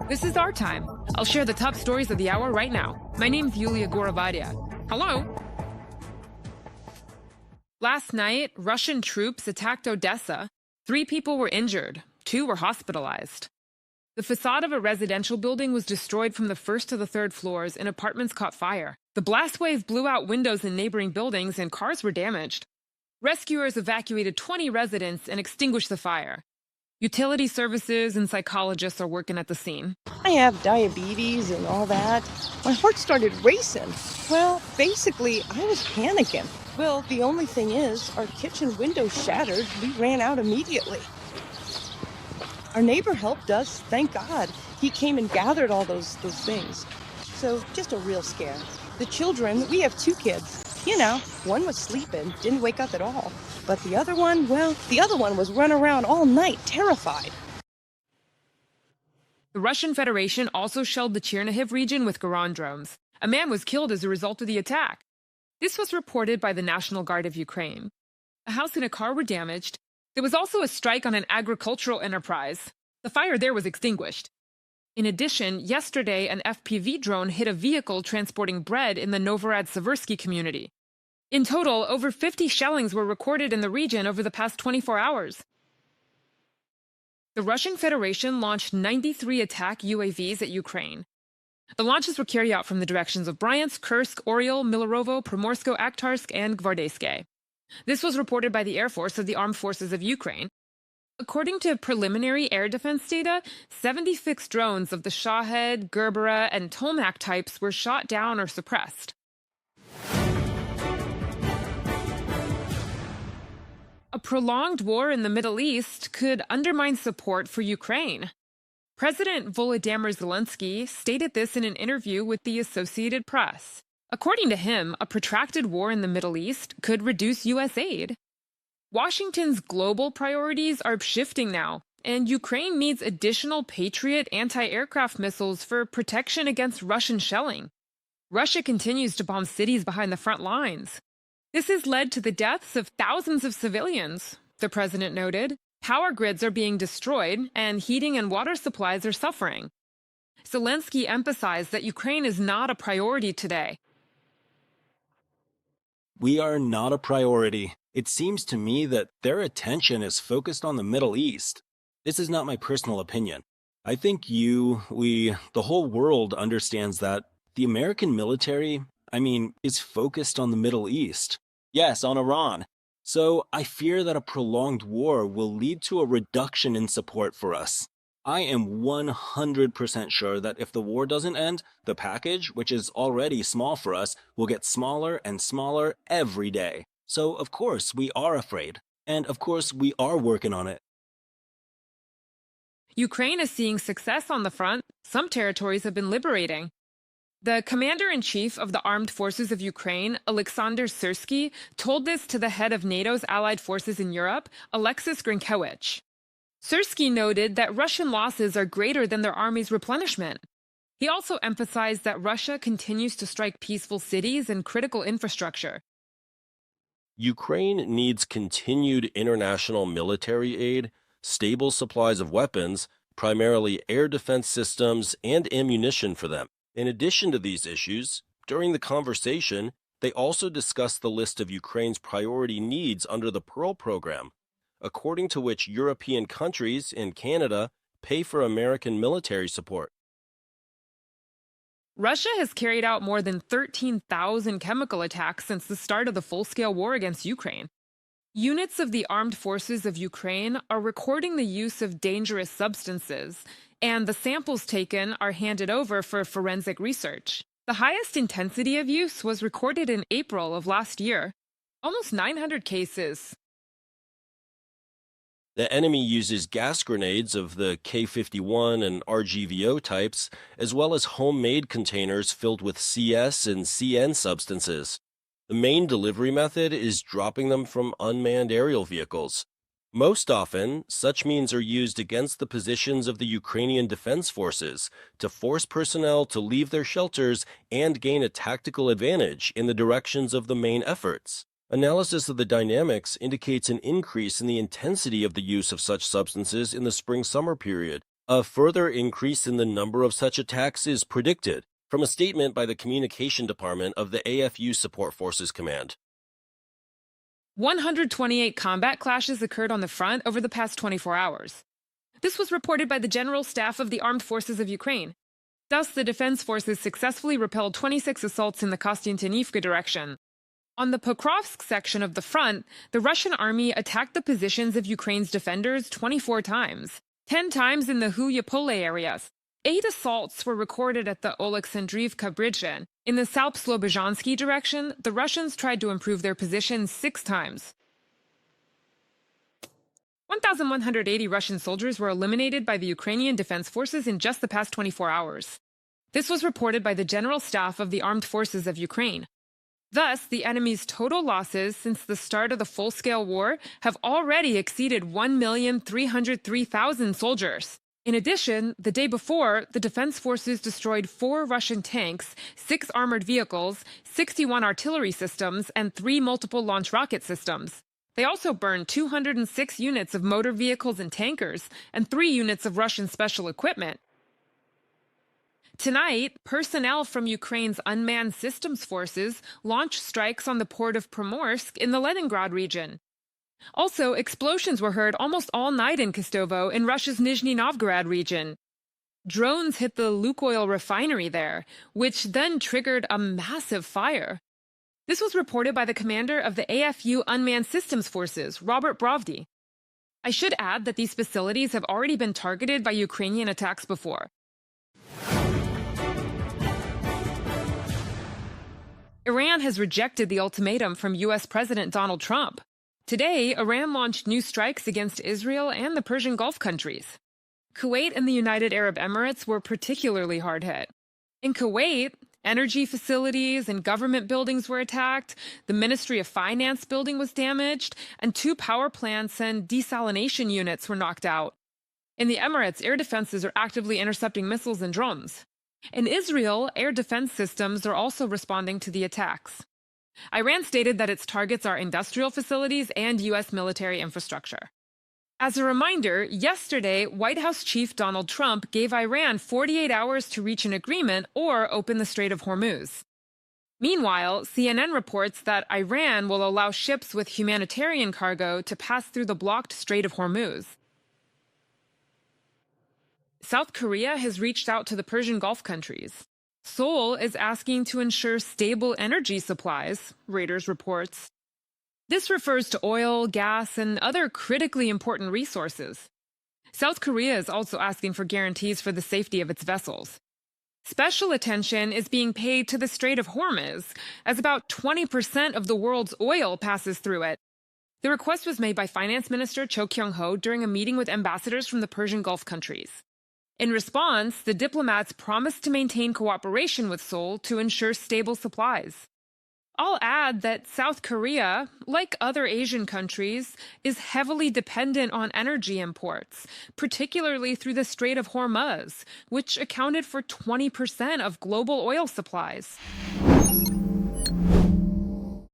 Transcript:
This is our time. I'll share the top stories of the hour right now. My name's Yulia Gorovadia. Hello. Last night, Russian troops attacked Odessa. 3 people were injured. 2 were hospitalized. The facade of a residential building was destroyed from the 1st to the 3rd floors, and apartments caught fire. The blast wave blew out windows in neighboring buildings, and cars were damaged. Rescuers evacuated 20 residents and extinguished the fire. Utility services and psychologists are working at the scene. I have diabetes and all that. My heart started racing. Well, basically, I was panicking. Well, the only thing is, our kitchen window shattered. We ran out immediately. Our neighbor helped us, thank God. He came and gathered all those things. So, just a real scare. The children, we have 2 kids. You know, one was sleeping, didn't wake up at all. But the other one, well, the other one was running around all night, terrified. The Russian Federation also shelled the Chernihiv region with Garand drones. A man was killed as a result of the attack. This was reported by the National Guard of Ukraine. A house and a car were damaged. There was also a strike on an agricultural enterprise. The fire there was extinguished. In addition, yesterday an FPV-drone hit a vehicle transporting bread in the Syrskyi community. In total, over 50 shellings were recorded in the region over the past 24 hours. The Russian Federation launched 93 attack UAVs at Ukraine. The launches were carried out from the directions of Bryansk, Kursk, Oryol, Milarovo, Primorsko-Akhtarsk, and Gvardeysk. This was reported by the Air Force of the Armed Forces of Ukraine. According to preliminary air defense data, 76 drones of the Shahed, Gerbera, and Tomak types were shot down or suppressed. A prolonged war in the Middle East could undermine support for Ukraine. President Volodymyr Zelenskyy stated this in an interview with the Associated Press. According to him, a protracted war in the Middle East could reduce U.S. aid. Washington's global priorities are shifting now, and Ukraine needs additional Patriot anti-aircraft missiles for protection against Russian shelling. Russia continues to bomb cities behind the front lines. This has led to the deaths of thousands of civilians, the president noted. Power grids are being destroyed, and heating and water supplies are suffering. Zelenskyy emphasized that Ukraine is not a priority today. We are not a priority. It seems to me that their attention is focused on the Middle East. This is not my personal opinion. I think the whole world understands that the American military, is focused on the Middle East. Yes, on Iran. So I fear that a prolonged war will lead to a reduction in support for us. I am 100% sure that if the war doesn't end, the package, which is already small for us, will get smaller and smaller every day. So, of course, we are afraid. And, of course, we are working on it. Ukraine is seeing success on the front. Some territories have been liberating. The commander-in-chief of the Armed Forces of Ukraine, Alexander Syrskyi, told this to the head of NATO's allied forces in Europe, Alexis Grinkewicz. Syrskyi noted that Russian losses are greater than their army's replenishment. He also emphasized that Russia continues to strike peaceful cities and critical infrastructure. Ukraine needs continued international military aid, stable supplies of weapons, primarily air defense systems, and ammunition for them. In addition to these issues, during the conversation, they also discussed the list of Ukraine's priority needs under the Pearl program, according to which European countries and Canada pay for American military support. Russia has carried out more than 13,000 chemical attacks since the start of the full-scale war against Ukraine. Units of the armed forces of Ukraine are recording the use of dangerous substances, and the samples taken are handed over for forensic research. The highest intensity of use was recorded in April of last year, almost 900 cases. The enemy uses gas grenades of the K-51 and RGVO types, as well as homemade containers filled with CS and CN substances. The main delivery method is dropping them from unmanned aerial vehicles. Most often, such means are used against the positions of the Ukrainian Defense Forces to force personnel to leave their shelters and gain a tactical advantage in the directions of the main efforts. Analysis of the dynamics indicates an increase in the intensity of the use of such substances in the spring-summer period, A further increase in the number of such attacks is predicted from a statement by the Communication Department of the AFU Support Forces Command. 128 combat clashes occurred on the front over the past 24 hours. This was reported by the General Staff of the Armed Forces of Ukraine. Thus, the defense forces successfully repelled 26 assaults in the Kostiantynivka direction. On the Pokrovsk section of the front, the Russian army attacked the positions of Ukraine's defenders 24 times, 10 times in the Hulyapole areas. 8 assaults were recorded at the Oleksandrivka bridge. In the South Slobozhansky direction, the Russians tried to improve their position 6 times. 1,180 Russian soldiers were eliminated by the Ukrainian Defense Forces in just the past 24 hours. This was reported by the General Staff of the Armed Forces of Ukraine. Thus, the enemy's total losses since the start of the full-scale war have already exceeded 1,303,000 soldiers. In addition, the day before, the defense forces destroyed 4 Russian tanks, 6 armored vehicles, 61 artillery systems, and 3 multiple launch rocket systems. They also burned 206 units of motor vehicles and tankers, and 3 units of Russian special equipment. Tonight, personnel from Ukraine's unmanned systems forces launched strikes on the port of Primorsk in the Leningrad region. Also, explosions were heard almost all night in Kistovo in Russia's Nizhny Novgorod region. Drones hit the Lukoil refinery there, which then triggered a massive fire. This was reported by the commander of the AFU Unmanned Systems Forces, Robert Brovdy. I should add that these facilities have already been targeted by Ukrainian attacks before. Iran has rejected the ultimatum from U.S. President Donald Trump. Today, Iran launched new strikes against Israel and the Persian Gulf countries. Kuwait and the United Arab Emirates were particularly hard hit. In Kuwait, energy facilities and government buildings were attacked, the Ministry of Finance building was damaged, and 2 power plants and desalination units were knocked out. In the Emirates, air defenses are actively intercepting missiles and drones. In Israel, air defense systems are also responding to the attacks. Iran stated that its targets are industrial facilities and U.S. military infrastructure. As a reminder, yesterday, White House Chief Donald Trump gave Iran 48 hours to reach an agreement or open the Strait of Hormuz. Meanwhile, CNN reports that Iran will allow ships with humanitarian cargo to pass through the blocked Strait of Hormuz. South Korea has reached out to the Persian Gulf countries. Seoul is asking to ensure stable energy supplies, Reuters reports. This refers to oil, gas, and other critically important resources. South Korea is also asking for guarantees for the safety of its vessels. Special attention is being paid to the Strait of Hormuz, as about 20% of the world's oil passes through it. The request was made by Finance Minister Cho Kyung-ho during a meeting with ambassadors from the Persian Gulf countries. In response, the diplomats promised to maintain cooperation with Seoul to ensure stable supplies. I'll add that South Korea, like other Asian countries, is heavily dependent on energy imports, particularly through the Strait of Hormuz, which accounted for 20% of global oil supplies.